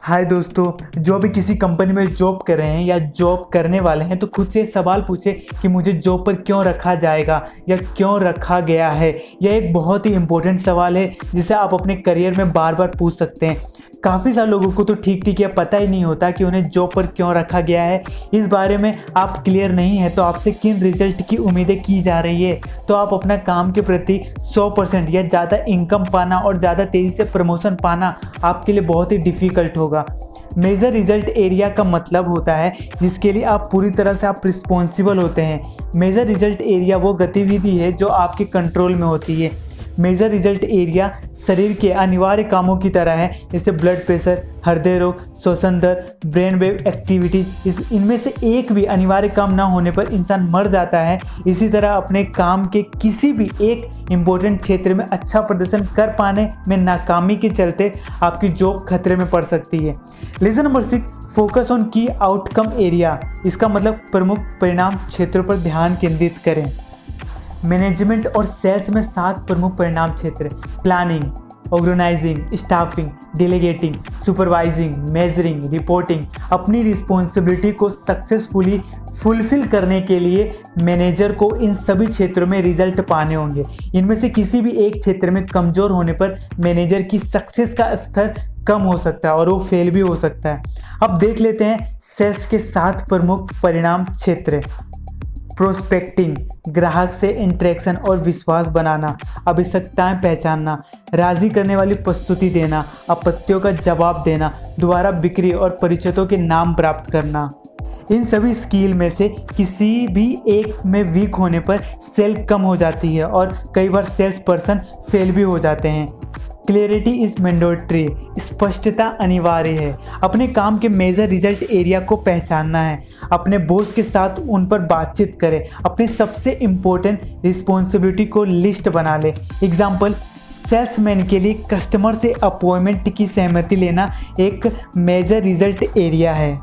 हाय दोस्तों, जो भी किसी कंपनी में जॉब कर रहे हैं या जॉब करने वाले हैं तो खुद से सवाल पूछे कि मुझे जॉब पर क्यों रखा जाएगा या क्यों रखा गया है। यह एक बहुत ही इम्पोर्टेंट सवाल है जिसे आप अपने करियर में बार बार पूछ सकते हैं। काफ़ी सारे लोगों को तो ठीक यह पता ही नहीं होता कि उन्हें जॉब पर क्यों रखा गया है। इस बारे में आप क्लियर नहीं है तो आपसे किन रिजल्ट की उम्मीदें की जा रही है, तो आप अपना काम के प्रति 100% या ज़्यादा इनकम पाना और ज़्यादा तेज़ी से प्रमोशन पाना आपके लिए बहुत ही डिफ़िकल्ट होगा। मेजर रिजल्ट एरिया का मतलब होता है जिसके लिए आप पूरी तरह से आप रिस्पॉन्सिबल होते हैं। मेजर रिजल्ट एरिया वो गतिविधि है जो आपके कंट्रोल में होती है। मेजर रिजल्ट एरिया शरीर के अनिवार्य कामों की तरह है, जैसे ब्लड प्रेशर, हृदय रोग, श्वसन दर, ब्रेन वेव एक्टिविटीज। इनमें से एक भी अनिवार्य काम ना होने पर इंसान मर जाता है। इसी तरह अपने काम के किसी भी एक इम्पोर्टेंट क्षेत्र में अच्छा प्रदर्शन कर पाने में नाकामी के चलते आपकी जॉब खतरे में पड़ सकती है। लेसन नंबर 6, फोकस ऑन की आउटकम एरिया। इसका मतलब प्रमुख परिणाम क्षेत्रों पर ध्यान केंद्रित करें। मैनेजमेंट और सेल्स में 7 प्रमुख परिणाम क्षेत्र: planning, organising, staffing, delegating, supervising, measuring, reporting. अपनी रिस्पॉन्सिबिलिटी को सक्सेसफुली फुलफिल करने के लिए मैनेजर को इन सभी क्षेत्रों में रिजल्ट पाने होंगे। इनमें से किसी भी एक क्षेत्र में कमज़ोर होने पर मैनेजर की सक्सेस का स्तर कम हो सकता है और वो फेल भी हो सकता है। अब देख लेते हैं सेल्स के 7 प्रमुख परिणाम क्षेत्र। प्रोस्पेक्टिंग, ग्राहक से इंटरेक्शन और विश्वास बनाना, आवश्यकताएं पहचानना, राजी करने वाली प्रस्तुति देना, आपत्तियों का जवाब देना, दोबारा बिक्री और परिचितों के नाम प्राप्त करना। इन सभी स्किल में से किसी भी एक में वीक होने पर सेल कम हो जाती है और कई बार सेल्स पर्सन फेल भी हो जाते हैं। क्लियरिटी इज मैंडेटरी, स्पष्टता अनिवार्य है। अपने काम के मेजर रिजल्ट एरिया को पहचानना है। अपने बॉस के साथ उन पर बातचीत करें। अपनी सबसे इम्पोर्टेंट रिस्पॉन्सिबिलिटी को लिस्ट बना ले। एग्जाम्पल, सेल्समैन के लिए कस्टमर से अपॉइंटमेंट की सहमति लेना एक मेजर रिजल्ट एरिया है।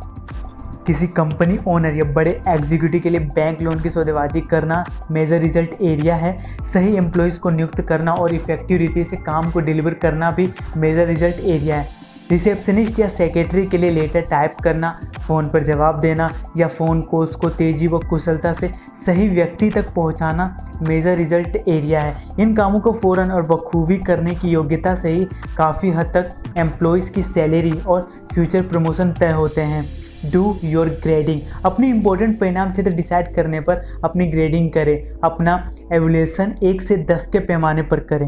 किसी कंपनी ओनर या बड़े एग्जीक्यूटिव के लिए बैंक लोन की सौदेबाजी करना मेजर रिजल्ट एरिया है। सही एम्प्लॉयज़ को नियुक्त करना और इफेक्टिव रीति से काम को डिलीवर करना भी मेजर रिजल्ट एरिया है। रिसेप्शनिस्ट या सेक्रेटरी के लिए लेटर टाइप करना, फ़ोन पर जवाब देना या फ़ोन कॉल्स को तेज़ी व कुशलता से सही व्यक्ति तक पहुंचाना मेजर रिजल्ट एरिया है। इन कामों को फ़ौरन और बखूबी करने की योग्यता से ही काफ़ी हद तक एम्प्लॉयज़ की सैलरी और फ्यूचर प्रमोशन तय होते हैं। डू योर ग्रेडिंग, अपनी इंपॉर्टेंट परिणाम क्षेत्र डिसाइड करने पर अपनी ग्रेडिंग करें। अपना एवल्यूएशन 1 से 10 के पैमाने पर करें।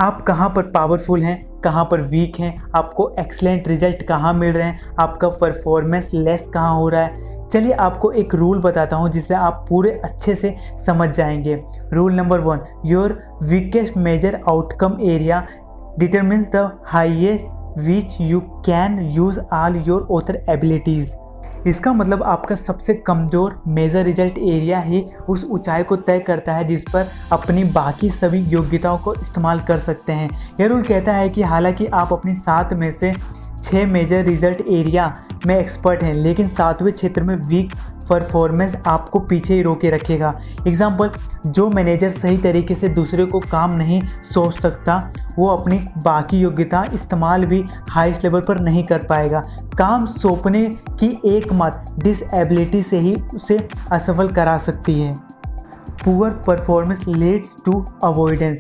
आप कहाँ पर पावरफुल हैं, कहाँ पर वीक हैं, आपको एक्सीलेंट रिजल्ट कहाँ मिल रहे हैं, आपका परफॉर्मेंस लेस कहाँ हो रहा है। चलिए आपको एक रूल बताता हूँ जिससे आप पूरे अच्छे से समझ जाएंगे। Rule number 1, your weakest major outcome area determines the highest which you can use all your other abilities। इसका मतलब आपका सबसे कमज़ोर मेजर रिजल्ट एरिया ही उस ऊंचाई को तय करता है जिस पर अपनी बाकी सभी योग्यताओं को इस्तेमाल कर सकते हैं। यह रूल कहता है कि हालांकि आप अपनी 7 में से 6 मेजर रिजल्ट एरिया में एक्सपर्ट हैं, लेकिन 7वें क्षेत्र में वीक परफॉर्मेंस आपको पीछे ही रोके रखेगा। एग्जाम्पल, जो मैनेजर सही तरीके से दूसरे को काम नहीं सौंप सकता वो अपनी बाकी योग्यता इस्तेमाल भी हाईएस्ट लेवल पर नहीं कर पाएगा। काम सौंपने की एकमात्र डिसएबिलिटी से ही उसे असफल करा सकती है। Poor performance leads to avoidance.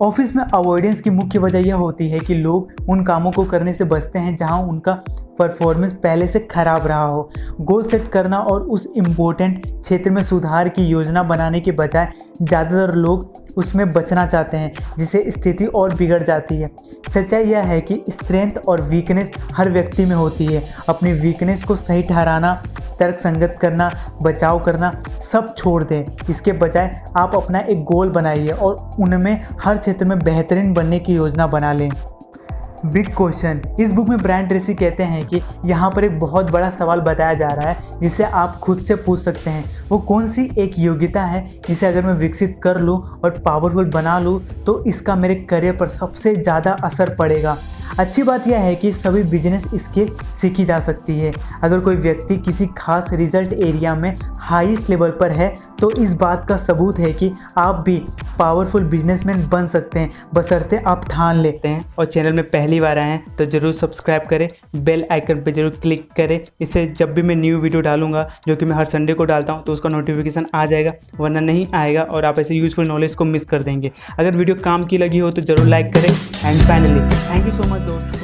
Office में अवॉइडेंस की मुख्य वजह यह होती है कि लोग उन कामों को करने से बचते हैं जहां उनका परफॉर्मेंस पहले से खराब रहा हो। गोल सेट करना और उस इम्पोर्टेंट क्षेत्र में सुधार की योजना बनाने के बजाय ज़्यादातर लोग उसमें बचना चाहते हैं, जिससे स्थिति और बिगड़ जाती है। सच्चाई यह है कि स्ट्रेंथ और वीकनेस हर व्यक्ति में होती है। अपनी वीकनेस को सही ठहराना, तर्क संगत करना, बचाव करना सब छोड़ दें। इसके बजाय आप अपना एक गोल बनाइए और उनमें हर क्षेत्र में बेहतरीन बनने की योजना बना लें। बिग क्वेश्चन, इस बुक में ब्रायन ट्रेसी कहते हैं कि यहाँ पर एक बहुत बड़ा सवाल बताया जा रहा है जिसे आप खुद से पूछ सकते हैं, वो कौन सी एक योग्यता है जिसे अगर मैं विकसित कर लूँ और पावरफुल बना लूँ तो इसका मेरे करियर पर सबसे ज़्यादा असर पड़ेगा। अच्छी बात यह है कि सभी बिजनेस स्किल सीखी जा सकती है। अगर कोई व्यक्ति किसी खास रिजल्ट एरिया में हाईएस्ट लेवल पर है तो इस बात का सबूत है कि आप भी पावरफुल बिजनेसमैन बन सकते हैं, बशर्ते आप ठान लेते हैं। और चैनल में पहली पहली बार आए हैं तो ज़रूर सब्सक्राइब करें, बेल आइकन पे ज़रूर क्लिक करें। इससे जब भी मैं न्यू वीडियो डालूंगा, जो कि मैं हर संडे को डालता हूँ, तो उसका नोटिफिकेशन आ जाएगा, वरना नहीं आएगा और आप ऐसे यूजफुल नॉलेज को मिस कर देंगे। अगर वीडियो काम की लगी हो तो ज़रूर लाइक करें। And finally thank you so much दोस्तों।